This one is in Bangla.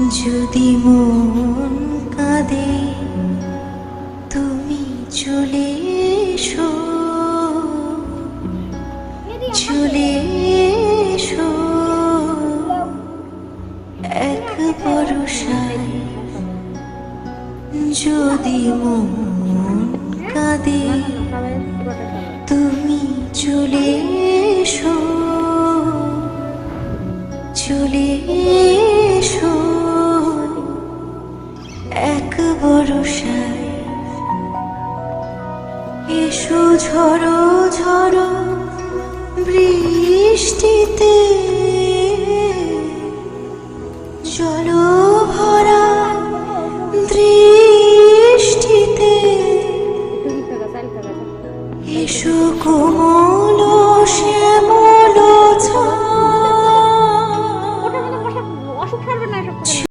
যদি মন কাঁদে তুমি চলে এসো, চলে এসো এক বরষায়। যদি মন কাঁদে তুমি চলে এসো, চলে এসো এক বরষায়। এসো ঝড়ো ঝড়ো বৃষ্টিতে, জল ভরা দৃষ্টিতে। এসো কোমল